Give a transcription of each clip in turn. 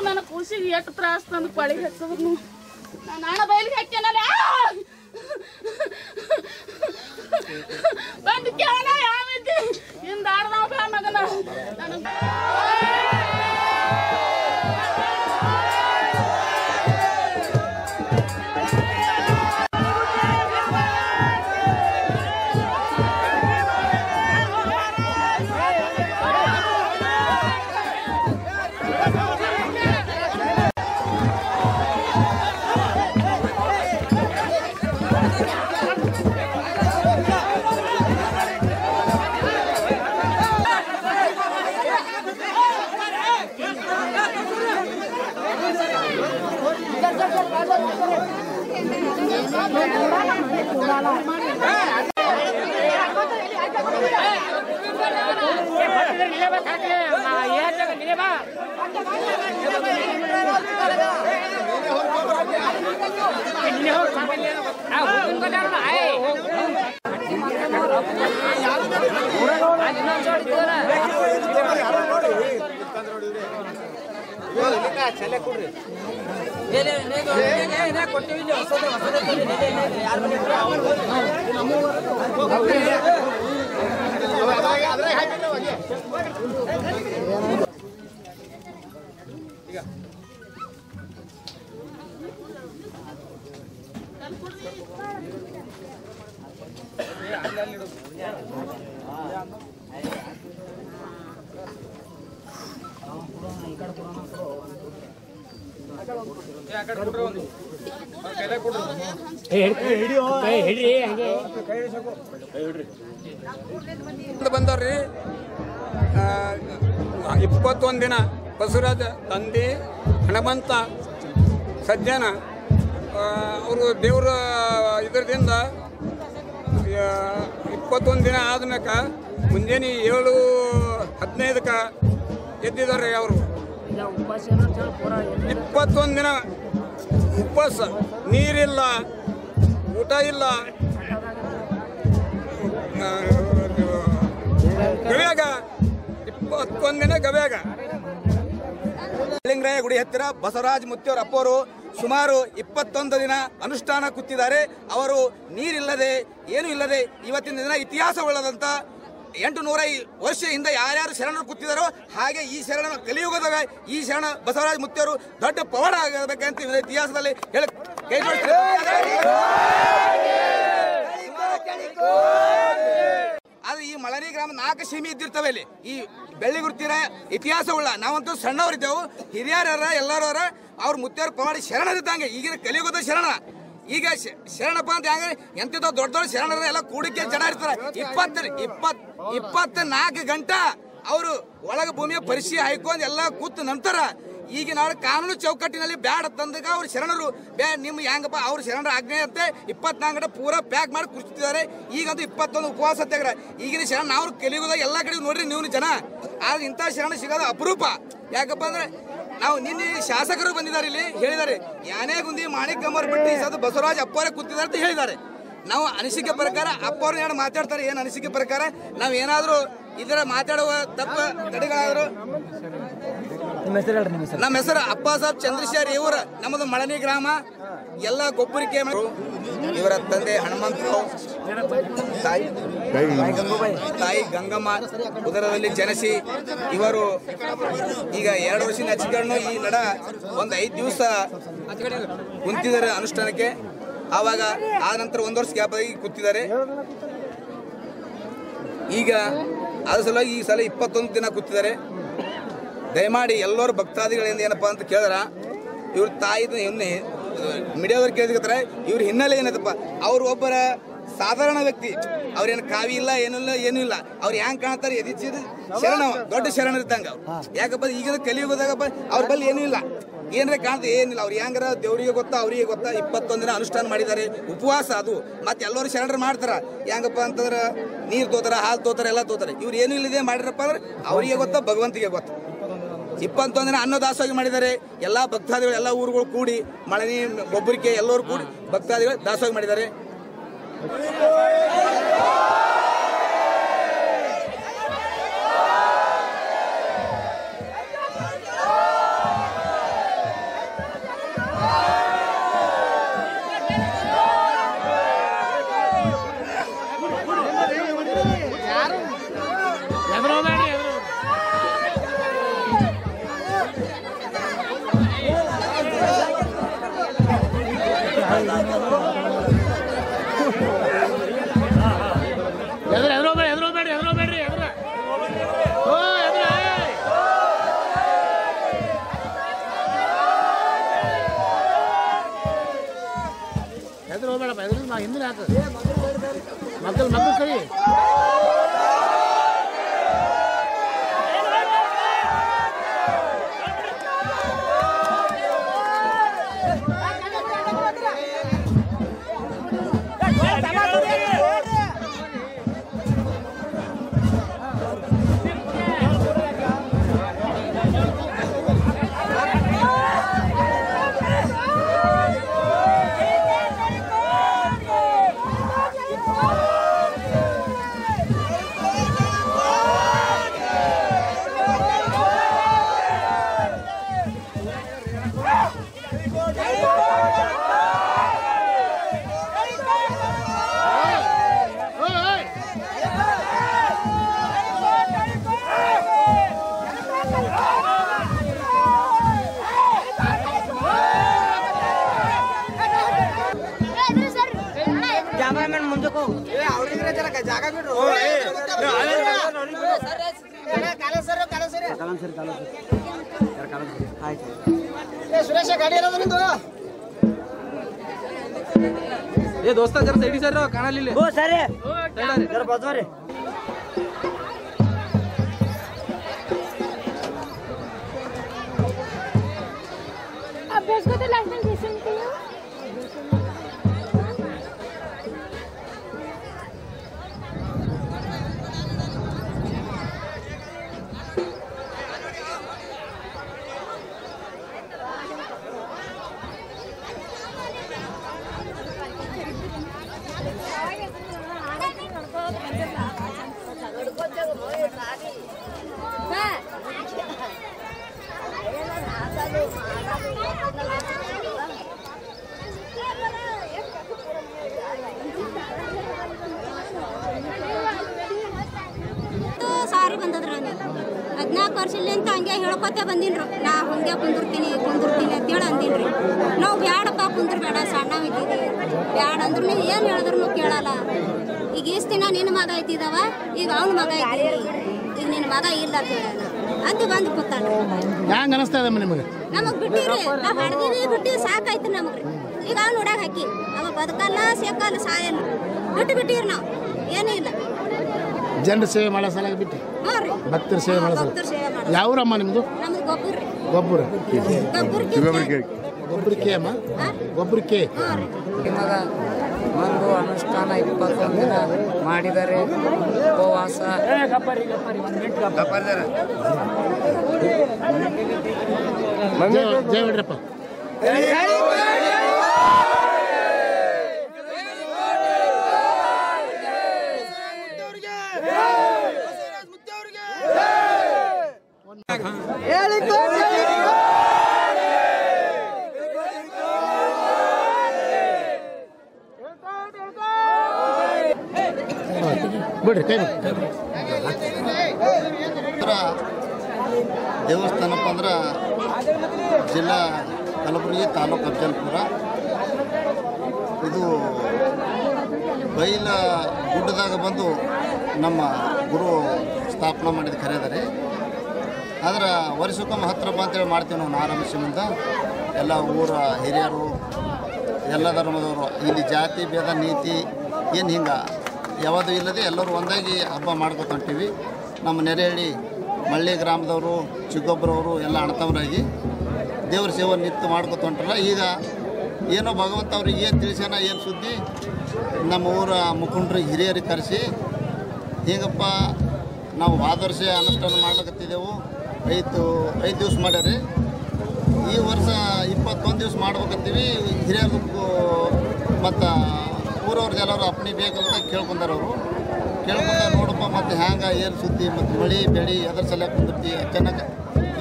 ನನ್ನ ಕೂಸಿಗೆ ಎಷ್ಟು ತ್ರಾಸ ತಂದು ಪಳಿಗೆ ಹಾಕಿದ್ರು ನಾನು ಬಯಲಿಗೆ ಹಾಕ್ಯಾನಲ್ಲ ಬಂದು ಕೇಳ ಯಾವಿದ್ದಿ ಹಿಂದ ಆಡ್ದವ ಮಗನ ನನಗೆ ಬಂದವ್ರಿ 21 ದಿನ ಬಸವರಾಜ ತಂದೆ ಹಣಮಂತ ಸಜ್ಜನ ಅವರು ದೇವರ ಇದರಿಂದ 21 ದಿನ ಆದ್ಮೇಲೆ ಮುಂಜಾನೆ 7:15 ಎದ್ದಿದ್ದಾರೆ ಅವರು 21 ದಿನ ಉಪವಾಸ ನೀರಿಲ್ಲ ಊಟ ಇಲ್ಲ ಗವ್ಯಾಗ 21 ದಿನ ಗವ್ಯಾಗ ಲಿಂಗರಾಯ ಗುಡಿ ಹತ್ತಿರ ಬಸವರಾಜ ಮುತ್ತಿಯವರ ಅಪ್ಪವರು ಸುಮಾರು 21 ದಿನ ಅನುಷ್ಠಾನ ಕೂತಿದ್ದಾರೆ. ಅವರು ನೀರಿಲ್ಲದೆ ಏನೂ ಇಲ್ಲದೆ ಇವತ್ತಿನ ದಿನ ಇತಿಹಾಸವುಳ್ಳದಂತ 800 ವರ್ಷ ಹಿಂದೆ ಯಾರ್ಯಾರು ಶರಣರು ಕೂತಿದ್ದಾರೋ ಹಾಗೆ ಈ ಶರಣ ಕಲಿಯುಗದಾಗ ಈ ಶರಣ ಬಸವರಾಜ ಮುತ್ತಿಯವರು ದೊಡ್ಡ ಪವಾಡ ಆಗಬೇಕಂತ ಇತಿಹಾಸದಲ್ಲಿ ಹೇಳ ಕೈ ಆದ್ರೆ ಈ ಮಳನಿ ಗ್ರಾಮ 4 ಸೀಮೆ ಇದ್ದಿರ್ತವೆ ಇಲ್ಲಿ. ಈ ಬೆಳ್ಳಿಗುರ್ತಿರ ಇತಿಹಾಸವುಳ್ಳ ನಾವಂತೂ ಸಣ್ಣವರಿದ್ದೆವು, ಹಿರಿಯರ ಎಲ್ಲರೂ ಅವ್ರ ಮುತ್ತಿಯವ್ರ ಪವಾಡಿ ಶರಣರಿದ್ದಂಗೆ. ಈಗಿನ ಕಲಿಯುಗದ ಶರಣ ಈಗ ಶರಣಪ್ಪ ಅಂತ ಹೆಂಗ ಎಂತಿದ್ದ ದೊಡ್ಡ ದೊಡ್ಡ ಶರಣರ ಎಲ್ಲ ಕೂಡಿಕೆ ಜನ ಇರ್ತಾರೆ. 24 ಗಂಟೆ ಅವರು ಒಳಗ ಭೂಮಿಯ ಪರಿಶೀಲಿ ಹಾಯ್ಕೊಂಡು ಎಲ್ಲ ಕೂತ ನಂತರ ಈಗ ನಾಳೆ ಕಾನೂನು ಚೌಕಟ್ಟಿನಲ್ಲಿ ಬ್ಯಾಡ ತಂದಾಗ ಅವ್ರ ಶರಣರು ನಿಮ್ ಹೆಂಗಪ್ಪ ಅವ್ರ ಶರಣರ ಆಜ್ಞೆ ಅಂತೆ 24 ಗಂಟೆ ಪೂರಾ ಪ್ಯಾಕ್ ಮಾಡಿ ಕುರ್ತಿದ್ದಾರೆ. ಈಗಂತೂ 21 ಉಪವಾಸ ಸತ್ಯಾಗ್ರಹ. ಈಗಿನ ಶರಣ ನಾವು ಕಲಿಯುಗದಾಗ ಎಲ್ಲ ಕಡೆ ನೋಡ್ರಿ ನೀವು ಜನ, ಆದ್ರೆ ಇಂಥ ಶರಣ ಸಿಗೋದು ಅಪರೂಪ. ಯಾಕಪ್ಪ ಅಂದ್ರೆ ನಾವು ನಿನ್ನೆ ಶಾಸಕರು ಬಂದಿದ್ದಾರೆ, ಇಲ್ಲಿ ಹೇಳಿದ್ದಾರೆ ಯಾನೇ ಗುಂದಿ ಮಾಣಿಕಮ್ಮವ್ರು ಬಿಟ್ಟು ಈ ಸದ ಬಸವರಾಜ ಅಪ್ಪವರೇ ಕೂತಿದ್ದಾರೆ ಅಂತ ಹೇಳಿದ್ದಾರೆ. ನಾವು ಅನಿಸಿಕೆ ಪ್ರಕಾರ ಅಪ್ಪವ್ರನ್ನ ಏನು ಮಾತಾಡ್ತಾರೆ, ಏನು ಅನಿಸಿಕೆ ಪ್ರಕಾರ ನಾವು ಏನಾದರೂ ಇದರ ಮಾತಾಡುವ ತಪ್ಪ ತಡೆಗಳಾದ್ರು. ನಮ್ಮ ಹೆಸರು ಅಪ್ಪ ಸಾಬ್ ಚಂದ್ರಶೇಖರ್. ಇವರು ನಮ್ಮದು ಮಳನಿ ಗ್ರಾಮ, ಎಲ್ಲ ಗೊಬ್ಬರಿಕೆ. ಇವರ ತಂದೆ ಹನುಮಂತರಾವ್, ತಾಯಿ ಗಂಗಮ್ಮ ಉದರದಲ್ಲಿ ಜನಸಿ. ಇವರು ಈಗ 2 ವರ್ಷದ ಹಚ್ಚಿಕೊಂಡು ಈ ನಡ ಒಂದು 5 ದಿವಸ ಕುಂತಿದ್ದಾರೆ ಅನುಷ್ಠಾನಕ್ಕೆ. ಆವಾಗ ಆ ನಂತರ 1 ವರ್ಷ ಗ್ಯಾಪ್ ಆಗಿ ಕೂತಿದ್ದಾರೆ. ಈಗ ಅದ್ರ ಸಲುವಾಗಿ ಈ ಸಲ 21 ದಿನ ಕೂತಿದ್ದಾರೆ. ದಯಮಾಡಿ ಎಲ್ಲರೂ ಭಕ್ತಾದಿಗಳಿಂದ ಏನಪ್ಪಾ ಅಂತ ಕೇಳಿದ್ರ ಇವ್ರ ತಾಯಿದು ಮೀಡಿಯಾದವ್ರು ಕೇಳಿದ್ರೆ ಇವ್ರ ಹಿನ್ನೆಲೆ ಏನದಪ್ಪ, ಅವ್ರು ಒಬ್ಬರ ಸಾಧಾರಣ ವ್ಯಕ್ತಿ, ಅವ್ರೇನು ಕಾವಿ ಇಲ್ಲ ಏನೂ ಇಲ್ಲ. ಅವ್ರು ಹೆಂಗ್ ಕಾಣ್ತಾರೆ ಎದಿಸಿದ ಶರಣ, ದೊಡ್ಡ ಶರಣ ಇರ್ತಂಗ. ಯಾಕಪ್ಪ ಈಗಿನ ಕಲಿಯುಗದಾಗಪ್ಪ ಅವ್ರ ಬಲ್ಲಿ ಏನೂ ಇಲ್ಲ, ಏನ್ರೆ ಕಾಣ್ತದೆ ಏನಿಲ್ಲ. ಅವ್ರು ಹೆಂಗಾರ ದೇವರಿಗೆ ಗೊತ್ತಾ ಅವ್ರಿಗೆ ಗೊತ್ತಾ 21 ದಿನ ಅನುಷ್ಠಾನ ಮಾಡಿದ್ದಾರೆ, ಉಪವಾಸ ಅದು. ಮತ್ತೆ ಎಲ್ಲರೂ ಶರಣರು ಮಾಡ್ತಾರ. ಹೆಂಗಪ್ಪ ಅಂತಂದ್ರೆ ನೀರು ತೋತಾರ, ಹಾಲು ತೋತಾರ, ಎಲ್ಲ ತೋತಾರೆ. ಇವ್ರು ಏನೂ ಇಲ್ಲದೆ ಮಾಡಿರಪ್ಪ ಅಂದ್ರೆ ಅವರಿಗೆ ಗೊತ್ತಾ, ಭಗವಂತಿಗೆ ಗೊತ್ತ. 21 ದಿನ ಅನ್ನದಾಸೋಹಿ ಮಾಡಿದ್ದಾರೆ. ಎಲ್ಲ ಭಕ್ತಾದಿಗಳು ಎಲ್ಲ ಊರುಗಳು ಕೂಡಿ ಮಳನಿ ಗೊಬ್ಬರಿಕೆ ಎಲ್ಲರೂ ಕೂಡಿ ಭಕ್ತಾದಿಗಳು ದಾಸೋಹಿ ಮಾಡಿದ್ದಾರೆ. ಹಿಂದಿನ ಹಾಕ ಮಕ್ಕಳು ಕೈ ಕ್ಯಾಮ್ರಾಮನ್ ಮುಂದಕ್ಕೆ ಹೋಗು ಜಾಗ ಬಿಡ್ರು ಸುರೇಶ ಗಾಡಿ ಇರೋದು ನಿಂದು ಏ ದೋಸ್ತ ಜರ ಸೈಡಿ ಸರ್ ಕಾಣಲಿಲ್ಲ ಓ ಸರಿ ಜರ ಬದ್ವರಿ अभ्यास को तो लास्ट में लिसन किया ಸಾರಿ ಬಂದದ್ರು 14 ವರ್ಷದಿಂದ ಹಂಗೆ ಹೇಳ್ಕೊತ ಬಂದಿನ್ರು ನಾ ಹಂಗೆ ಕುಂದಿರ್ತೀನಿ ಅಂತೇಳಿ ಅಂದಿನ್ರಿ ನಾವು ಬ್ಯಾಡಪ್ಪ ಕುಂದ್ರಬೇಡ ಸಣ್ಣವಿದ್ದೀವಿ ಬ್ಯಾಡ ಅಂದ್ರೂ ಏನು ಹೇಳಿದ್ರು ಕೇಳಲ್ಲ ಈಗ ಇಷ್ಟು ದಿನ ನಿನ್ನ ಮಗ ಐತಿದವ ಈಗ ಅವನ ಮಗ ಐತಿ ಈಗ ನಿನ್ನ ಮಗ ಇಲ್ಲ ಅಂತ ಬಂದು ಕೂತಾಳ ಹೆಂಗೆ ಅನಿಸ್ತಾ ಇದೆ ನಿಮಗೆ ನಮಗೆ ಬಿಟ್ಟಿರಿ ನಾವು ಹಡ್ದಿದ್ದೀವಿ ಬಿಟ್ಟಿವಿ ಸಾಕಾಯ್ತು ನಮಗೆ ಈಗ ಅವ್ನು ನೋಡಾಗ ಹಾಕಿ ಅವ ಬದುಕಲ್ಲ ಸೇಕಲ್ಲ ಸಾಯಲ್ಲ ಬಿಟ್ಟಿರಿ ನಾವು ಏನೂ ಇಲ್ಲ ಜನರ ಸೇವೆ ಮಾಡೋ ಸಲ ಬಿಟ್ಟು ಭಕ್ತರ ಸೇವೆ ಮಾಡೋ ಸಲ ಯಾವ ಊರಮ್ಮ ನಿಮ್ಮದು ನಮ್ದು ಗೊಬ್ಬರಕ್ಕೆ ಅಮ್ಮ ಗೊಬ್ಬರಕ್ಕೆ ಇವಾಗ ಒಂದು ಅನುಷ್ಠಾನ 21 ದಿನ ಮಾಡಿದರೆ ಉಪವಾಸ ಜಯ ಬಿಡ್ರಪ್ಪ ಬಿಡ್ರಿ ಕೈ ದೇವಸ್ಥಾನಪ್ಪ ಅಂದ್ರೆ ಜಿಲ್ಲಾ ಕಲಬುರಗಿ ತಾಲೂಕು ಅಫಜಲ್ಪುರ. ಇದು ಬೈಲ ಗುಡ್ಡದಾಗ ಬಂದು ನಮ್ಮ ಗುರು ಸ್ಥಾಪನೆ ಮಾಡಿದ ಕರೆದರೆ ಆದ್ರೆ ವರ್ಷಕ್ಕೊಮ್ಮೆ 10 ರೂಪಾಯಿ ಅಂತೇಳಿ ಮಾಡ್ತೀವಿ ನಾವು ನಾರಾಯಣಸಿಂದ ಎಲ್ಲ ಊರ ಹಿರಿಯರು ಎಲ್ಲ ಧರ್ಮದವರು ಇಲ್ಲಿ ಜಾತಿ ಭೇದ ನೀತಿ ಏನು ಹಿಂಗೆ ಯಾವುದು ಇಲ್ಲದೆ ಎಲ್ಲರೂ ಒಂದಾಗಿ ಹಬ್ಬ ಮಾಡ್ಕೊತೊಂತೀವಿ. ನಮ್ಮ ನೆರೆಹಳ್ಳಿ ಮಳ್ಳಿ ಗ್ರಾಮದವರು ಚಿಕ್ಕೊಬ್ಬರವರು ಎಲ್ಲ ಅಣ್ಣತಮ್ಮರಾಗಿ ದೇವ್ರ ಸೇವೆ ನಿಂತು ಮಾಡ್ಕೊತೊಂಟ್ರಲ್ಲ. ಈಗ ಏನೋ ಭಗವಂತ ಅವ್ರಿಗೆ ಏನು ತಿಳಿಸ್ಯಾನ ಏನು ಸುದ್ದಿ ನಮ್ಮ ಊರ ಮುಖಂಡರಿಗೆ ಹಿರಿಯರಿಗೆ ಕರೆಸಿ ಹೀಗಪ್ಪ ನಾವು ಹೋದ ವರ್ಷ ಅನುಷ್ಠಾನ ಮಾಡ್ಲಿಕತ್ತಿದ್ದೆವು 5 ದಿವಸ ಮಾಡ್ಯಾರಿ. ಈ ವರ್ಷ 21 ದಿವಸ ಮಾಡ್ಬೇಕತ್ತೀವಿ. ಹಿರಿಯರು ಮತ್ತು ಊರವ್ರದ್ದು ಎಲ್ಲರೂ ಅಪ್ಪಣೆ ಬೇಕಂತ ಕೇಳ್ಕೊಂಡಾರವರು ನೋಡಪ್ಪ ಮತ್ತು ಹ್ಯಾಂಗೆ ಏನು ಸುದ್ದಿ ಮತ್ತು ಮಳೆ ಬೆಳೆ ಅದ್ರ ಸಲ ಕುಂದಿರ್ತಿ ಅಚಾನಕ್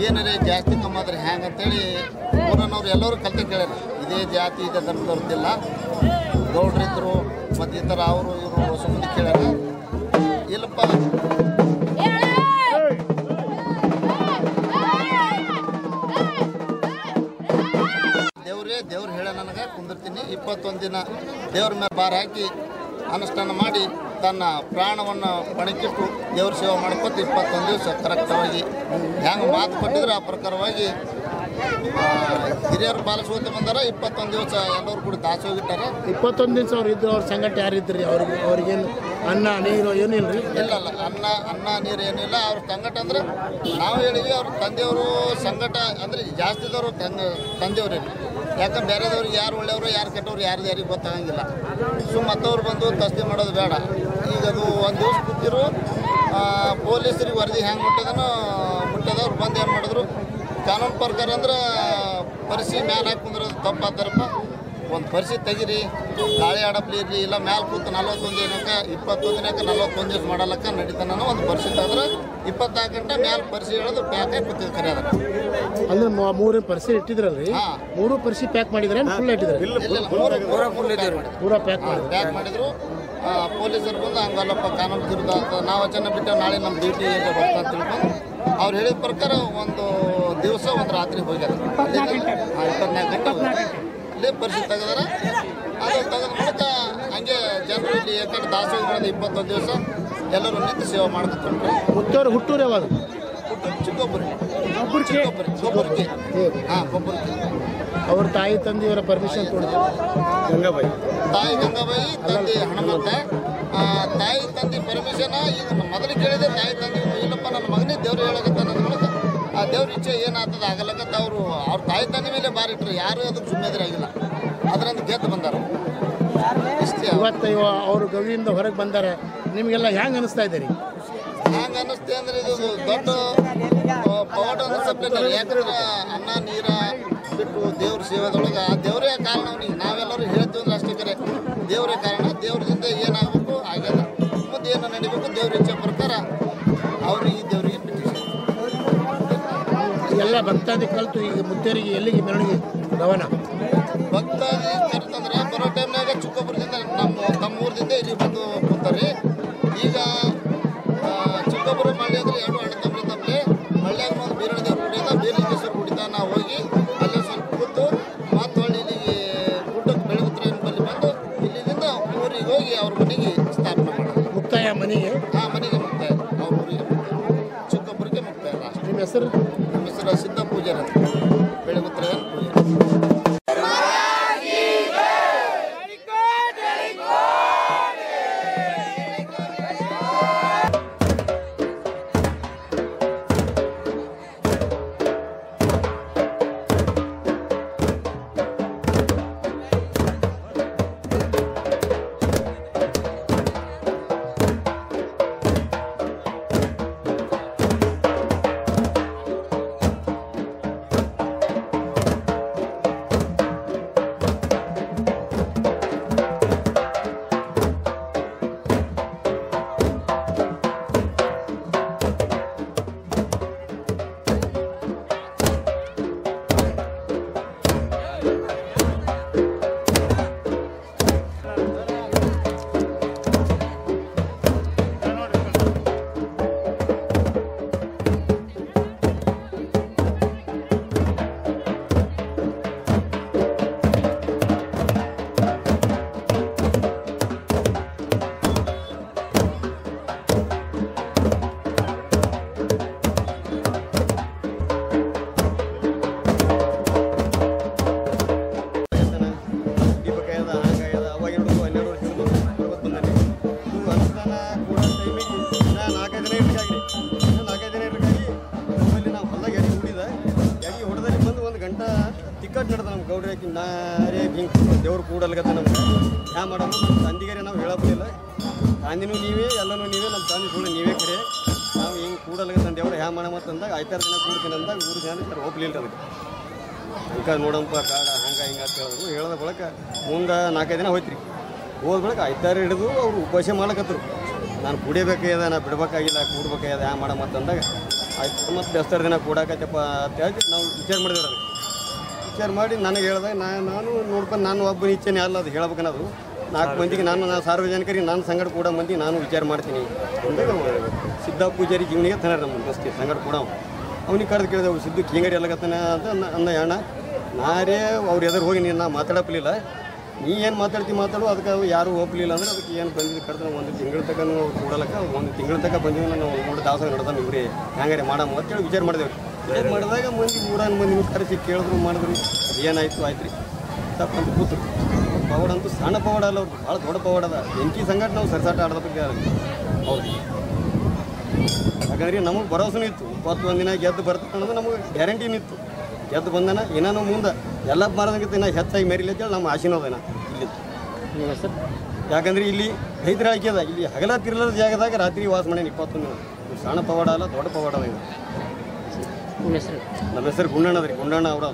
ಏನಾರೇ ಜಾಸ್ತಿ ಕಮ್ಮಿ ಆದ್ರೆ ಹ್ಯಾಂಗೆ ಅಂತೇಳಿ ಊರನ್ನವ್ರು ಎಲ್ಲರೂ ಕಲ್ತೆ ಕೇಳ್ಯಾರ. ಇದೇ ಜಾತಿ ಇದೇ ಧರ್ಮದವ್ರದ್ದಿಲ್ಲ ಗೌಡ್ರಿದ್ರು ಮತ್ತು ಈ ಥರ ಅವರು ಇವರು ಹೊಸ ಮಂದಿ ಕೇಳ್ಯಾರ. ಇಲ್ಲಪ್ಪ ದೇವ್ರು ಹೇಳ ನನಗೆ ಕುಂದಿರ್ತೀನಿ 21 ದಿನ ದೇವ್ರ ಮೇಲೆ ಭಾರ ಹಾಕಿ ಅನುಷ್ಠಾನ ಮಾಡಿ ತನ್ನ ಪ್ರಾಣವನ್ನು ಪಣಕ್ಕಿಟ್ಟು ದೇವ್ರ ಸೇವೆ ಮಾಡ್ಕೊತ 21 ದಿವಸ ಕರೆಕ್ಟವಾಗಿ ಹೆಂಗೆ ಮಾತು ಕೊಟ್ಟಿದ್ರೆ ಆ ಪ್ರಕಾರವಾಗಿ ಹಿರಿಯರು ಪಾಲಿಸುವಂತ ಬಂದಾರ 21 ದಿವಸ ಎಲ್ಲರೂ ಕೂಡ ದಾಸೋಗಿಟ್ಟಾರ 21 ದಿವಸ ಅವ್ರು ಇದ್ರು. ಅವ್ರ ಸಂಗಟ ಯಾರಿದ್ರಿ? ಅವ್ರಿಗೇನು ಅನ್ನ ನೀರು ಏನೂ ಇಲ್ರಿ? ಇಲ್ಲ ಅನ್ನ ನೀರು ಏನಿಲ್ಲ. ಅವ್ರ ಸಂಗಟ ಅಂದ್ರೆ ನಾವು ಹೇಳಿವಿ, ಅವ್ರ ತಂದೆಯವರು ಸಂಗಟ ಅಂದ್ರೆ ಜಾಸ್ತಿದವರು ತಂದೆಯವ್ರಿ. ಯಾಕಂದ್ರೆ ಬೇರೆದವ್ರಿಗೆ ಯಾರು ಒಳ್ಳೆಯವರು ಯಾರು ಕೆಟ್ಟವ್ರು ಯಾರಿಗೆ ಗೊತ್ತಾಗಂಗಿಲ್ಲ. ಮತ್ತವ್ರು ಬಂದು ತಸ್ತಿ ಮಾಡೋದು ಬೇಡ. ಈಗ ಅದು ಒಂದು ದಿವಸ ಕೂತಿರು ಪೊಲೀಸರಿಗೆ ವರದಿ ಹೆಂಗೆ ಮುಟ್ಟದವ್ರು ಬಂದು ಏನು ಮಾಡಿದ್ರು, ಕಾನೂನು ಪ್ರಕಾರ ಅಂದ್ರೆ ಪರಿಸಿ ಮ್ಯಾಲೆ ಹಾಕಿ ಕುಂದ್ರದು ತಪ್ಪಾತಾರಪ್ಪ. ಒಂದು ಪರಿಸಿ ತೆಗೀರಿ, ಗಾಳಿ ಆಡಪ್ಲಿ ಇರಲಿ, ಇಲ್ಲ ಮ್ಯಾಲೆ ಕೂತು 41 ದಿನಕ್ಕೆ 21 ದಿನಕ್ಕೆ 41 ದಿವಸ ಮಾಡಲಕ್ಕ ನಡೀತಾನ. ಒಂದು ಪರಿಸಿ ತೆಗೆದ್ರೆ 24 ಗಂಟೆ ಮ್ಯಾಲೆ ಪರಿಸಿ ಹೇಳೋದು ಪ್ಯಾಕ್ ಆಗಿ ಕೂತಿದ್ದು ಕರೆ ಅದ. ಅಂದ್ರೆ 3 ಪರಿಸಿ ಇಟ್ಟಿದ್ರಲ್ರಿ? 3 ಪರಿಸಿ ಪ್ಯಾಕ್ ಮಾಡಿದ್ರೆ ಫುಲ್ ಇಟ್ಟಿದ್ರೆ? ಪೂರಾ ಪ್ಯಾಕ್ ಮಾಡಿದ್ರು. ಪೊಲೀಸರು ಬಂದು ಹಂಗಲ್ಲಪ್ಪ ಕಾನೂನು ವಿರುದ್ಧ ನಾವು ವಚನ ಬಿಟ್ಟು ನಾಳೆ ನಮ್ಮ ಡ್ಯೂಟಿ ಬರ್ತಾ ಅಂತ ತಿಳ್ಕೊಂಡು ಅವ್ರು ಹೇಳಿದ ಪ್ರಕಾರ ಒಂದು ದಿವಸ ಒಂದು ರಾತ್ರಿ ಹೋಗ್ಯಾರ. 24 ಗಂಟೆ ಇಲ್ಲೇ ಪರಿಸ್ಥಿತಿ ತೆಗೆದಾರ. ಅದು ತೆಗೆದ ಮೂಲಕ ಹಂಗೆ ಜನರು ಇಲ್ಲಿ ಯಾಕಂದ್ರೆ ದಾಸೋಹಿಗಳದ್ದು 21 ದಿವಸ ಎಲ್ಲರೂ ನಿಂತು ಸೇವೆ ಮಾಡ್ಕೊತಾರೆ. ಮುತ್ತವ್ರು ಹುಟ್ಟೂರು ಯಾವಾಗ? ಚಿಕ್ಕೊಬ್ಬರಿ ಕೊಬ್ಬರಿಗೆ. ಅವ್ರ ತಾಯಿ ತಂದೆಯವರ ಪರ್ಮಿಷನ್ ಕೊಡ್ತಾರೆ. ತಾಯಿ ಗಂಗಾಬಾಯಿ, ತಂದೆ ಹನುಮಂತ. ತಾಯಿ ತಂದೆ ಪರ್ಮಿಷನ್ ಈಗ ಮೊದಲು ಕೇಳಿದೆ. ತಾಯಿ ತಂದೆ ಇಲ್ಲಪ್ಪ ನನ್ನ ಮಗನೇ ದೇವ್ರು ಹೇಳಕತ್ತ ಅನ್ನೋದು ಮೂಲಕ ಆ ದೇವ್ರ ಇಚ್ಛೆ ಏನಾಗ್ತದೆ ಆಗಲಕತ್ತ ಅವ್ರ ತಾಯಿ ತಂದೆ ಮೇಲೆ ಬಾರಿಟ್ರು. ಯಾರು ಅದಕ್ಕೆ ಸುಮ್ಮನೆದ್ರಾಗಿಲ್ಲ. ಅದರಿಂದ ಗೆದ್ದು ಬಂದಾರ. ಇವತ್ತು ಅವರು ಗವಿಯಿಂದ ಹೊರಗೆ ಬಂದಾರ. ನಿಮಗೆಲ್ಲ ಹೆಂಗೆ ಅನಿಸ್ತಾ ಇದೆ ರೀ? ಹೆಂಗೆ ಅನ್ನಿಸ್ತೆ ಅಂದ್ರೆ ಇದು ದೊಡ್ಡ ಪವಾಡ ಅನ್ನಿಸ್ತಪ್ಪ. ಯಾಕಂದ್ರೆ ಅನ್ನ ನೀರ ಬಿಟ್ಟು ದೇವ್ರ ಸೇವೆದೊಳಗೆ ಆ ದೇವರೇ ಕಾರಣ. ಅವನಿಗೆ ನಾವೆಲ್ಲರೂ ಹೇಳ್ತೀವಿ ಅಂದ್ರೆ ಅಷ್ಟೇ ಕರೆ. ದೇವರೇ ಕಾರಣ. ದೇವ್ರದಿಂದ ಏನಾಗಬೇಕು ಆಗ್ಯದ. ಮುಂದೆ ಏನು ನಡಿಬೇಕು ದೇವ್ರ ಇಚ್ಛೆ ಪ್ರಕಾರ ಅವರು ಈ ದೇವರಿಗೆ ಬಿಟ್ಟಿದ್ದಾರೆ. ಎಲ್ಲ ಭಕ್ತಾದಿ ಕಲಿತು ಈಗ ಮುತ್ತೇರಿಗೆ ಎಲ್ಲಿಗೆ ಮೆರವಣಿಗೆ ರವಾನ? ಭಕ್ತಾದಿ ಕರ್ತಂದ್ರೆ ಬರೋ ಟೈಮ್ನಾಗ ಚಿಕ್ಕೊಬ್ಬರದಿಂದ ನಮ್ಮೂರದಿಂದ ಇಲ್ಲಿ ಬಂದು ಕೂತಾರೆ. ಈಗ ಚಿಕ್ಕೊಬ್ಬರು ಮಳ್ಳಿ ಅಂದ್ರೆ 2 ಅಣ್ಣ ತಮ್ಮಲೆ ಮಳ್ಳ್ಯಾಗ ಒಂದು ಬೀರಣ ದೇವ್ರ ಕುಡಿಯೋದ ಬೀರಲಿಂಗೇಶ್ವರ ಕುಡಿತ ನಾವು ಹೋಗಿ ಅಲ್ಲೇ ಸ್ವಲ್ಪ ಕೂತು ಮತ್ತು ಹೊಳ್ಳಿ ಇಲ್ಲಿಗೆ ಗುಡ್ಡಕ್ಕೆ ಬೆಳಗುತ್ತರ ಎಂಬಲ್ಲಿ ಬಂದು ಇಲ್ಲಿಂದ ಊರಿಗೆ ಹೋಗಿ ಅವ್ರ ಮನೆಗೆ ಸ್ಥಾಪನೆ ಮಾಡೋದು. ಮುಕ್ತಾಯ ಮನೆಗೆ? ಮನೆಗೆ ಮುಕ್ತಾಯ. ಅವ್ರ ಊರಿಗೆ ಚಿಕ್ಕೊಬ್ಬರಿಗೆ ಮುಕ್ತಾಯ. ನಿಮ್ಮ ಹೆಸರು? ನಮ್ಮ ಹೆಸರು ಸಿದ್ಧ ಪೂಜಾರಿ ಅಂತ. ಬೆಳಗುತ್ತರ ಪೂಜಾರಿ. ದೇವ್ರು ಕೂಡಲ್ಗತ್ತ ನಮ್ಗೆ ಹ್ಯಾ ಮಾಡೋದು ತಂದಿಗಾರೆ ನಾವು ಹೇಳೋದಿಲ್ಲ. ತಂದಿನೂ ನೀವೇ ಎಲ್ಲನೂ ನೀವೇ, ನಮ್ಮ ತಂದೆ ಕೂಡ ನೀವೇ ಕರೆ. ನಾವು ಹಿಂಗೆ ಕೂಡಲ್ಗತ್ತ ದೇವ್ರು ಹ್ಯಾ ಮಾಡಮತ್ತಂದಾಗ 5-6 ದಿನ ಕೂಡ್ತೀನಿ ಅಂದಾಗ 3 ಜನ ಹೋಗ್ಲಿಲ್ಲ ಅದಕ್ಕೆ. ಅದಕ್ಕೆ ನೋಡಂಪ ಕಾಡ ಹಂಗೆ ಹಿಂಗೆ ಅಂತ ಹೇಳಿದ್ರು. ಹೇಳೋದ ಬಳಕ ಮುಂದೆ 4-5 ದಿನ ಹೋಯ್ತು ರೀ. ಹೋದ ಬಳಕ 5-6 ಹಿಡಿದು ಅವರು ಉಪವಾಸ ಮಾಡ್ಲಕತ್ತರು. ನಾನು ಕುಡಿಬೇಕಾಗ್ಯದ, ನಾನು ಬಿಡ್ಬೇಕಾಗಿಲ್ಲ, ಕೂಡ್ಬೇಕಾಗ್ಯದ ಹ್ಯಾ ಮಾಡಮತ್ತಂದಾಗ ಆಯ್ತು. ಮತ್ತು ಬೆಸ್ತರ್ ದಿನ ಕೂಡಾಕತ್ತಪ್ಪ ಅಂತ ಹೇಳಿ ನಾವು ವಿಚಾರ ಮಾಡಿದೇವ್ರಿ. ಅದಕ್ಕೆ ವಿಚಾರ ಮಾಡಿ ನನಗೆ ಹೇಳಿದೆ. ನಾನು ನೋಡ್ಕೊಂಡು ನಾನು ಒಬ್ಬನ ಇಚ್ಛೆನೇ ಅಲ್ಲ ಅದು ಹೇಳ್ಬೇಕನ್ನೋದು. 4 ಮಂದಿಗೆ ನಾನು ಸಾರ್ವಜನಿಕರಿಗೆ ನಾನು ಸಂಗಡ ಕೂಡ ಮಂದಿ ನಾನು ವಿಚಾರ ಮಾಡ್ತೀನಿ ಅಂದಾಗ ಸಿದ್ಧ ಪೂಜಾರಿ ಜೀವನಿಗೆ ತನ ನಮ್ಮ ದೋಸ್ತಿ ಸಂಗಡ ಕೂಡ ಅವ್ನಿಗೆ ಕರೆದು ಕೇಳಿದೆ. ಅವ್ರು ಸಿದ್ದು ಹಿಂಗಡಿ ಎಲ್ಲಗತ್ತಾನೆ ಅಂತ ಅಂದ ಅಣ್ಣ. ನಾರೇ ಅವ್ರು ಎದುರು ಹೋಗಿ ನೀನು ನಾ ಮಾತಾಡಪ್ಪಲಿಲ್ಲ. ನೀ ಏನು ಮಾತಾಡು ಅದಕ್ಕೆ ಯಾರು ಒಪ್ಪಲಿಲ್ಲ ಅಂದ್ರೆ ಅದಕ್ಕೆ ಏನು ಬಂದಿದ್ದು ಕರೆದ್ರೆ 1 ತಿಂಗಳ ತನಕ ಕೂಡಲಕ್ಕ 1 ತಿಂಗಳ ತನಕ ಬಂದಿದ್ದು ನಾನು 3 ದಾಸ ನಡೆದ ಇವ್ರಿ ಹೆಂಗಾರೆ ಮಾಡಮ್ಮ ಅಂತೇಳಿ ವಿಚಾರ ಮಾಡಿದೆವು. ಟಿಕೆಟ್ ಮಾಡಿದಾಗ ಮಂದಿ ಊರಾನ ಮಂದಿನೂ ಕರೆಸಿ ಕೇಳಿದ್ರು ಮಾಡಿದ್ರು ಏನಾಯ್ತು ಆಯ್ತು ರೀ ತಪ್ಪಂತ ಕೂತು ಪವಾಡ ಅಂತೂ ಸಣ್ಣ ಪವಾಡ ಅಲ್ಲ ಅವ್ರು ಭಾಳ ದೊಡ್ಡ ಪವಾಡ ಅದ ಬೆಂಕಿ ಸಂಗಟ ನಾವು ಸರಿಸಾಟ ಆಡದ ಬಗ್ಗೆ ಹೌದು ಹಾಗಾದ್ರೆ ನಮಗೆ ಭರವಸೆನೂ ಇತ್ತು 21 ದಿನ ಗೆದ್ದು ಬರ್ತಾನೆ ಅನ್ನೋದು ನಮಗೆ ಗ್ಯಾರಂಟಿನೂ ಇತ್ತು ಗೆದ್ದು ಬಂದನ ಏನಾನು ಮುಂದೆ ಎಲ್ಲ ಮಾರೋದಕ್ಕಿಂತ ಇನ್ನೂ ಹೆಚ್ಚಾಗಿ ಮೇರಿಲ್ಲ ಅಂತೇಳಿ ನಮ್ಮ ಆಶೀನೂ ಅದೇನ ಇಲ್ಲಿ ಯಾಕಂದ್ರೆ ಇಲ್ಲಿ ರೈತರ ಆಯ್ಕೆ ಅದ ಇಲ್ಲಿ ಹಗಲ ತಿರ್ಲದ ಜಾಗದಾಗ ರಾತ್ರಿ ವಾಸ ಮಾಡೇನಿ 21 ದಿನ ಸಣ್ಣ ಪವಾಡ ಅಲ್ಲ ದೊಡ್ಡ ಪವಾಡ ಅದ. ನಮ್ಮ ಹೆಸರು ಗುಂಡಣ್ಣ ಅದ್ರಿ ಗುಂಡಣ್ಣ ಅವ್ರ